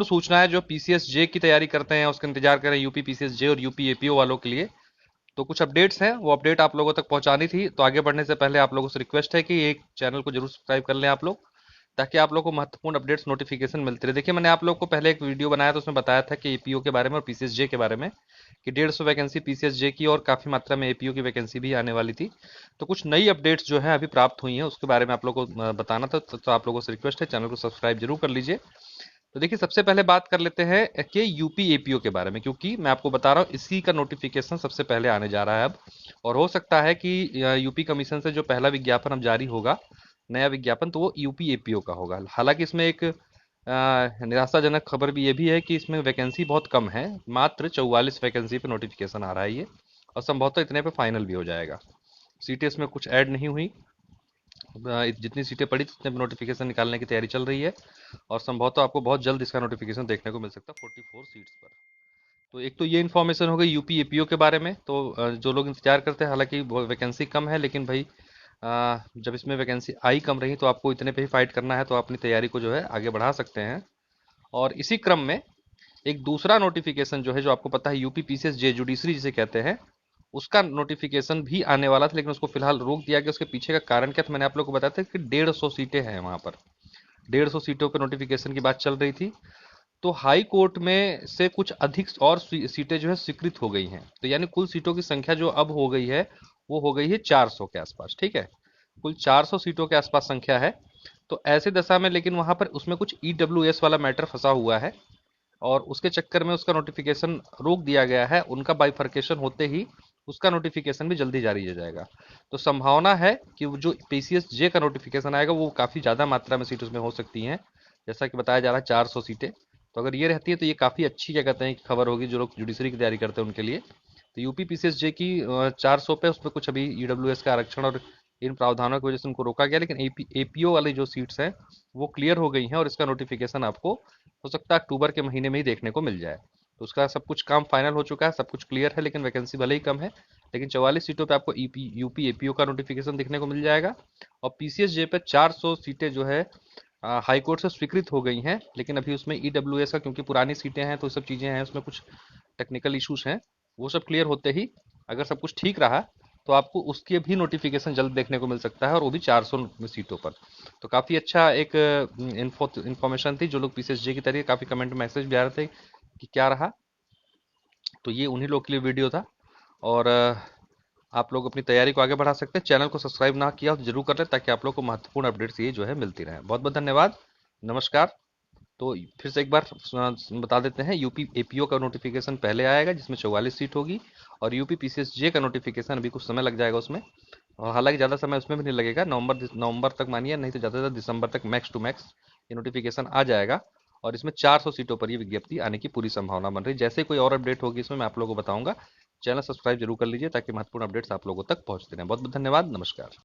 सूचना है जो पीसीएस जे की तैयारी करते हैं उसका इंतजार करें यूपी पीसीएस जे और यूपी एपीओ वालों के लिए। तो कुछ अपडेट्स हैं, वो अपडेट आप लोगों तक पहुंचानी थी। तो आगे बढ़ने से पहले आप लोगों से रिक्वेस्ट है कि एक चैनल को जरूर सब्सक्राइब कर लें आप लोग, ताकि आप लोगों को महत्वपूर्ण अपडेट्स नोटिफिकेशन मिलते रहे। देखिए, मैंने आप लोग को पहले एक वीडियो बनाया था, उसमें बताया था कि एपीओ के बारे में और पीसीएस जे के बारे में, कि 150 वैकेंसी पीसीएस जे की और काफी मात्रा में एपीओ की वैकेंसी भी आने वाली थी। तो कुछ नई अपडेट्स जो है अभी प्राप्त हुई हैं, उसके बारे में आप लोग को बताना था। तो आप लोगों से रिक्वेस्ट है, चैनल को सब्सक्राइब जरूर कर लीजिए। तो देखिए, सबसे पहले बात कर लेते हैं कि यूपी एपीओ के बारे में, क्योंकि मैं आपको बता रहा हूँ इसी का नोटिफिकेशन सबसे पहले आने जा रहा है अब। और हो सकता है कि यूपी कमीशन से जो पहला विज्ञापन अब जारी होगा, नया विज्ञापन, तो वो यूपी एपीओ का होगा। हालांकि इसमें एक निराशाजनक खबर भी ये भी है कि इसमें वैकेंसी बहुत कम है, मात्र 44 वैकेंसी पे नोटिफिकेशन आ रहा है ये। और संभवतः इतने पे फाइनल भी हो जाएगा। सीटें इसमें कुछ ऐड नहीं हुई। जितनी सीटें पड़ी थी उतने नोटिफिकेशन निकालने की तैयारी चल रही है। और संभवतः आपको बहुत जल्द इसका नोटिफिकेशन देखने को मिल सकता है 44 सीट्स पर। तो एक तो ये इन्फॉर्मेशन हो गई यूपी एपीओ के बारे में। तो जो लोग इंतजार करते हैं, हालांकि वैकेंसी कम है, लेकिन भाई जब इसमें वैकेंसी आई कम रही तो आपको इतने पे ही फाइट करना है, तो आप अपनी तैयारी को जो है आगे बढ़ा सकते हैं। और इसी क्रम में एक दूसरा नोटिफिकेशन जो है, जो आपको पता है यूपी पीसीएस जे जुडिशरी जिसे कहते हैं, उसका नोटिफिकेशन भी आने वाला था, लेकिन उसको फिलहाल रोक दिया गया। उसके पीछे का कारण क्या था, मैंने आप लोग को बताया था कि 150 सीटें हैं वहां पर। 150 सीटों पर नोटिफिकेशन की बात चल रही थी। तो हाई कोर्ट में से कुछ अधिक और सीटें जो है स्वीकृत हो गई हैं। तो यानी कुल सीटों की संख्या जो अब हो गई है, वो हो गई है 400 के आसपास। ठीक है, कुल 400 सीटों के आसपास संख्या है। तो ऐसी दशा में, लेकिन वहां पर उसमें कुछ ईडब्ल्यूएस वाला मैटर फंसा हुआ है, और उसके चक्कर में उसका नोटिफिकेशन रोक दिया गया है। उनका बाइफर्केशन होते ही उसका नोटिफिकेशन भी जल्दी जारी हो जाएगा। तो संभावना है कि वो जो पीसीएस जे का नोटिफिकेशन आएगा, वो काफ़ी ज़्यादा मात्रा में सीट उसमें हो सकती हैं। जैसा कि बताया जा रहा है 400 सीटें। तो अगर ये रहती है तो ये काफ़ी अच्छी, क्या कहते हैं, कि खबर होगी जो लोग जुडिशरी की तैयारी करते हैं उनके लिए। तो यूपी पीसीएस जे की 400 पे, उसमें कुछ अभी ईडब्ल्यूएस का आरक्षण और इन प्रावधानों की वजह से उनको रोका गया, लेकिन एपीओ वाली जो सीट्स हैं वो क्लियर हो गई हैं, और इसका नोटिफिकेशन आपको हो सकता है अक्टूबर के महीने में ही देखने को मिल जाए। तो उसका सब कुछ काम फाइनल हो चुका है, सब कुछ क्लियर है, लेकिन वैकेंसी भले ही कम है, लेकिन 44 सीटों पे आपको यूपी एपीओ का नोटिफिकेशन देखने को मिल जाएगा। और पीसीएस जे पे 400 सीटें जो है हाई कोर्ट से स्वीकृत हो गई हैं, लेकिन अभी उसमें ईडब्ल्यूएस का, क्योंकि पुरानी सीटें हैं तो सब चीज़ें हैं, उसमें कुछ टेक्निकल इश्यूज हैं। वो सब क्लियर होते ही, अगर सब कुछ ठीक रहा, तो आपको उसके भी नोटिफिकेशन जल्द देखने को मिल सकता है, और वो भी 400 सीटों पर। तो काफ़ी अच्छा एक इन्फॉर्मेशन थी। जो लोग पीसीएसजे की तरह, काफ़ी कमेंट मैसेज भी आ रहे थे कि क्या रहा। तो ये उन्हीं लोग के लिए वीडियो था। और आप लोग अपनी तैयारी को आगे बढ़ा सकते हैं। चैनल को सब्सक्राइब ना किया हो तो जरूर कर लें, ताकि आप लोग को महत्वपूर्ण अपडेट्स ये जो है मिलती रहे। बहुत बहुत धन्यवाद। नमस्कार। तो फिर से एक बार बता देते हैं, यूपी एपीओ का नोटिफिकेशन पहले आएगा जिसमें 44 सीट होगी, और यूपी पीसीएस जे का नोटिफिकेशन अभी कुछ समय लग जाएगा उसमें। और हालांकि ज़्यादा समय उसमें भी नहीं लगेगा, नवंबर तक मानिए, नहीं तो ज़्यादा से ज़्यादा दिसंबर तक मैक्स टू मैक्स ये नोटिफिकेशन आ जाएगा। और इसमें 400 सीटों पर ये विज्ञप्ति आने की पूरी संभावना बन रही है। जैसे कोई और अपडेट होगी इसमें मैं आप लोगों को बताऊंगा। चैनल सब्सक्राइब जरूर कर लीजिए, ताकि महत्वपूर्ण अपडेट्स आप लोगों तक पहुंचते रहें। बहुत बहुत धन्यवाद। नमस्कार।